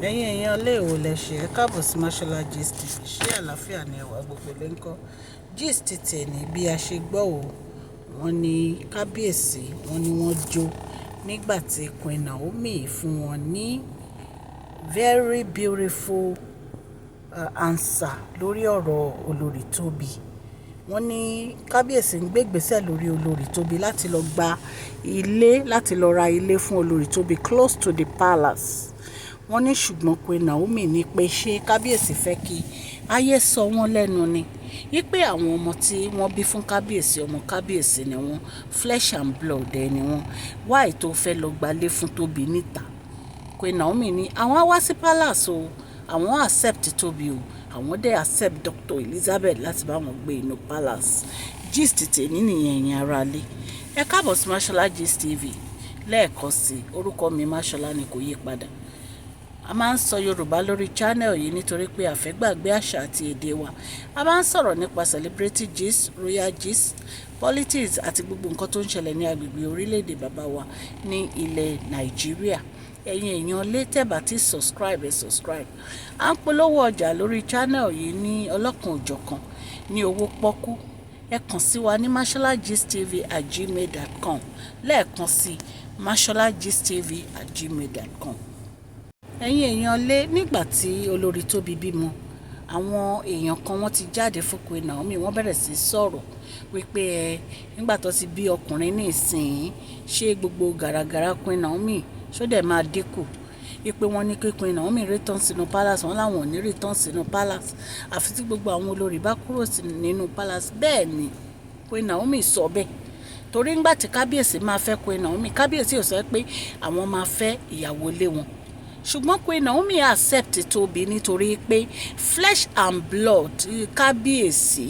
Ẹ̀yin èèyàn ilé ìwò lẹ ṣe ẹ káàbọ̀ sí Mashola Gist TV. Ṣé àlàáfíà ni ẹwà gbogbo lè ń kọ́? Gist tèmi bí a ṣe gbọ́ ò wọ́n ní kábíyèsí wọ́n ní wọ́n jó nígbà tí Queen Naomi fún wọn ní very beautiful answer lórí ọ̀rọ̀ olórí Tobi. Wọ́n ní kábíyèsí ń gbégbèsè lórí olórí Tobi láti lọ gba ilé láti lọ ra ilé fún olórí Tobi close to the palace. Wọ́n ní ṣùgbọ́n Queen Naomi ní pé ṣé kábíyèsí fẹ́ kí ayé sọ wọ́n lẹ́nu ni wípé àwọn ọmọ tí wọ́n bí fún kábíyèsí ọmọ kábíyèsí ni wọ́n, flesh and blood ẹ̀ ni wọ́n, why tó fẹ́ lọ gbalé fún Tobi níta. Queen Naomi ní àwọn á wá sí palace o, àwọn accept Tobi o, àwọn dẹ̀ accept Dr. Elizabeth láti bá wọn gbé inú palace. Gist tèmi nìyẹn ẹ̀yin aráalé. Ẹ káàbọ̀ sí Mashola Gist TV lẹ́ẹ̀kan sí orúkọ mi Mashola ni kò yí padà. A máa ń sọ Yorùbá lórí channel yìí nítorí pé a fẹ́ gbàgbé àṣà àti èdè wa. A máa ń sọ̀rọ̀ nípa celebrity gist, royal gist, politics àti gbogbo nǹkan tó ń ṣẹlẹ̀ ní agbègbè orílẹ̀-èdè bàbá wa ní ilẹ̀ Nàìjíríà. Ẹ̀yin èèyàn lé tẹ́bà tí subscribe ẹ subscribe. À ń polówó ọjà lórí channel yìí ní ọlọ́kan òjọ̀kan ní owó pọ́kú. Ẹ kàn sí wa ní masholagist@gmail.com lẹ́ẹ̀kan sí masholagist@gmail.com. Ẹ̀yin èèyàn lé nígbà tí olórí Tobi bímọ àwọn èèyàn kan wọ́n ti jáde fún Queen Naomi wọ́n bẹ̀rẹ̀ sí sọ̀rọ̀ wípé nígbà tó ti bí ọkùnrin ní ìsìn ṣé gbogbo gàràgàrà Queen Naomi ṣó dẹ̀ máa dínkù wípé wọ́n ní kí Queen Naomi return sínú palace wọ́n láwọn ò ní return sínú palace àfi tí gbogbo àwọn olórí bá kúrò nínú palace. Bẹ́ẹ̀ ni Queen Naomi sọ bẹ́ẹ̀ torí ńgbà tí kábíyèsí máa fẹ́ Queen Naomi kábíyèsí ò sọ pé àwọn máa fẹ́ ìyàwó lé wọn, ṣùgbọ́n Queen Naomi accept Tobi nítorí pé flesh and blood kábíyèsí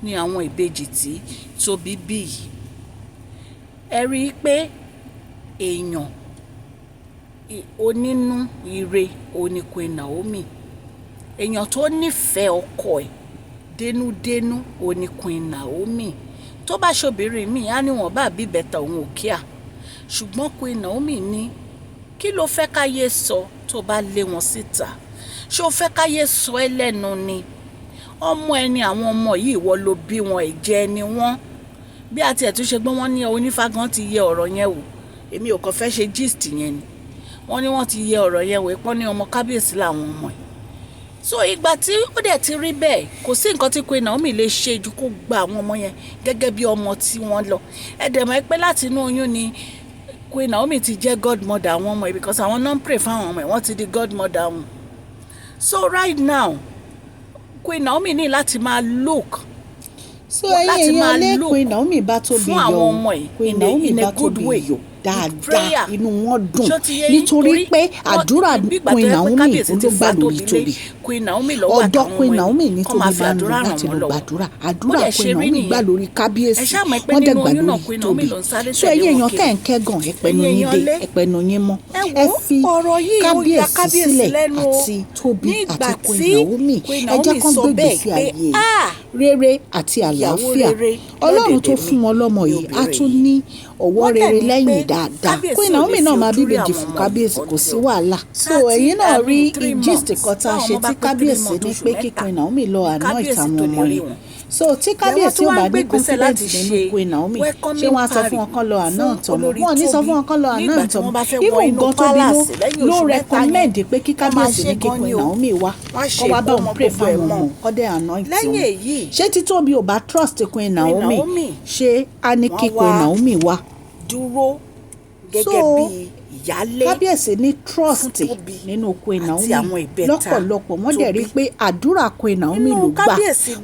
ni àwọn ìbejì tí Tobi bí yìí. Ẹ rí i pé èèyàn onínú ire òní Queen Naomi, èèyàn tó nífẹ̀ẹ́ ọkọ ẹ̀ dénúdénú òní Queen Naomi. Tó bá ṣobìnrin míì á ní wọn bá bí bẹ́tà òun ò kíá, ṣùgbọ́n Queen Naomi ní kí ló fẹ́ káyé sọ tó bá lé wọn síta? Ṣé o fẹ́ káyé sọ ẹ́ lẹ́nu ni? Ọmọ ẹni àwọn ọmọ yìí ìwọ ló bí wọn, ẹ̀jẹ̀ ni wọ́n. Bí a tiẹ̀ tún ṣe gbọ́ wọ́n ní onífágán ti yẹ ọ̀rọ̀ yẹn wò, èmi ò kàn fẹ́ ṣe gist yẹn ni. Wọ́n ní wọ́n ti yẹ ọ̀rọ̀ yẹn wò pọ́n ní ọmọ kábíyèsí làwọn ọmọ ẹ̀. So ìgbà tí ó dẹ̀ ti rí bẹ́ẹ̀ kò sí nǹkan tí Queen Naomi lè ṣe ju kó gba àwọn ọmọ yẹn gẹ́gẹ́ bí ọmọ tí wọ́n lọ. Ẹ dẹ̀ mọ̀ pé láti inú oyún ni Queen Naomi ti jẹ́ godmother àwọn ọmọ ẹ̀ because àwọn non pray fáwọn ọmọ ẹ̀ wọ́n ti di godmother wọn. So right now Queen Naomi ní láti máa look láti máa look Queen Naomi bá Tobi fún àwọn ọmọ ẹ̀ in a good way dáadáa inú wọn dùn nítorí pé àdúrà Queen Naomi olóògbà lórí Tobi ọ̀dọ̀ Queen Naomi ní Tobi máa ń lọ láti lọ gbàdúrà àdúrà Queen Naomi gbà lórí kábíyèsí wọ́n dẹ̀ gbà lórí Tobi. So ẹ̀yin èèyàn tẹ̀ ń kẹ́gàn ẹ̀pẹ̀nu yín dé ẹ̀pẹ̀nu yín mọ́ ẹ fi kábíyèsí sílẹ̀ àti Tobi àti Queen Naomi ẹ jẹ́ kán gbé ìgbésí ayé rere àti àlàáfíà. Ọlọ́run tó fún wọn lọ́mọ yìí á tún ní ọwọ́ rere lẹ́yìn dáadáa. Queen Naomi náà máa bíbèjì fún kábíyèsí kò sí wàhálà. So ẹ̀yin náà rí gist kan tá a ṣe tí kábíyèsí ní pé kí Queen Naomi lọ anoint àwọn ọmọ yìí. So tí kábíyèsí ò bá ní confidence nínú Queen Naomi ṣé wọ́n á sọ fún wọn kán lọ anoint ọmọ? Wọ́n ò ní sọ fún wọn kán lọ anoint ọmọ. Even gan Tobi ló recommend pé kí kábíyèsí ní kí Queen Naomi wá kó wá bá òun pray fáwọn ọmọ kó dé anoint wọn. Ṣé tí Tobi ò bá trust Queen Naomi ṣé á ní kí Queen Naomi wá dúró gẹ́gẹ́ bí ìyálé? Kábíyèsí ní trust nínú Queen Naomi lọ́pọ̀lọpọ̀ wọ́n dẹ̀ rí pé àdúrà Queen Naomi ló gbà.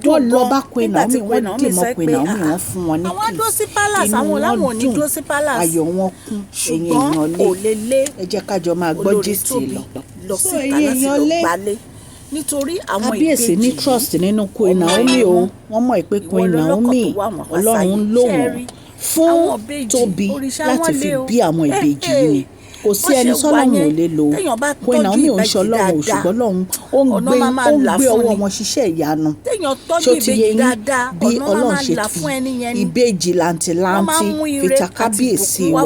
Wọ́n lọ bá Queen Naomi wọ́n dì mọ́ Queen Naomi wọ́n fún wọn ní peace inú wọn dùn ayọ̀ wọn kún. Ẹ̀yin èèyàn lé ẹ jẹ́ ká jọ máa gbọ́ gist lọ. So ẹ̀yin èèyàn lé nítorí àwọn kábíyèsí ní trust nínú Queen Naomi o wọ́n mọ̀ pé Queen Naomi Ọlọ́run ló wọ́n fún Tobi láti fi bí àwọn ìbejì ni kò sí ẹni sọ́lọ́run ò lè lò Queen Naomi ò ń ṣe ọlọ́run ṣùgbọ́n ọlọ́run ó ń gbé ọwọ́ wọn ṣiṣẹ́ ìyanu ṣó ti yé yín bí ọlọ́run ṣe fi ìbejì làǹtìlanti fìtà kábíyèsí wa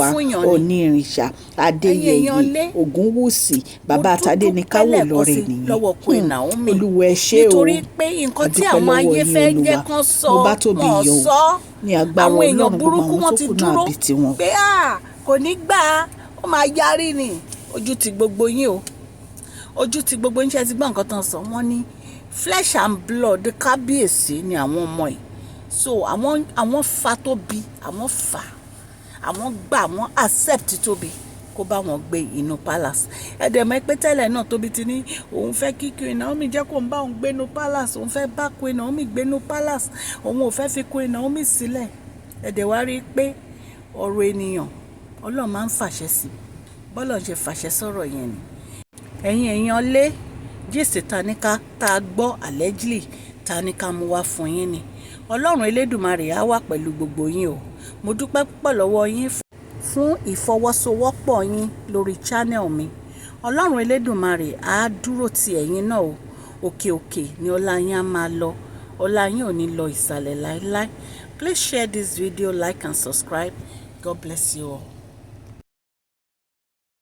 Ọọ̀ni ìrìnsà Adéyẹyè Ògúnwùsì bàbá àtàdé ní káwọ́ lọ́rẹ̀ nìyẹn olúwa ẹ ṣé o àdúpẹ́ lọ́wọ́ yín olúwa mo bá tóbi yọ o ní agbára ọlọ́run gbogbo àwọn tó kù náà bí tiwọn. pé kò ní gbà ó máa yarí ni ojú ti gbogbo yín o ojú ti gbogbo yín ṣe ti gbọ́ nǹkan tán sọ wọ́n ní flesh and blood kábíyèsí ni àwọn ọmọ yìí so àwọn fa Tóbi àwọn fa àwọn gbà wọ́n accept Tóbi kó bá wọn gbé inú palace ẹ̀dẹ̀mọ́ pé tẹ́lẹ̀ náà Tóbi ti ní òun fẹ́ kí Queen Naomi jẹ́ kó ń bá òun gbénú palace òun fẹ́ bá Queen Naomi gbénú palace òun ò fẹ́ fi Queen Naomi sílẹ̀ ẹ̀dẹ̀ wá rí i pé ọ̀rọ̀ ènìyàn Ọlọ́run máa ń fàṣẹ sí bọ́lọ̀ ń ṣe fàṣẹ sọ̀rọ̀ yẹn ni ẹ̀yin èèyàn lé gist taníká tá a gbọ́ allegedly taníká mú wá fún yín ni Ọlọ́run Elédùmarè á wà pẹ̀lú gbogbo yín o mo dúpẹ́ púpọ̀ lọ́wọ́ yín fún ìfọwọ́sowọ́pọ̀ yín lórí channel mi Ọlọ́run Elédùmarè á dúró ti ẹ̀yin náà o òkè òkè ni ọlá yín á máa lọ ọlá yín ò ní lọ ìsàlẹ̀ láéláé. Please share this video, like and subscribe. God bless you all.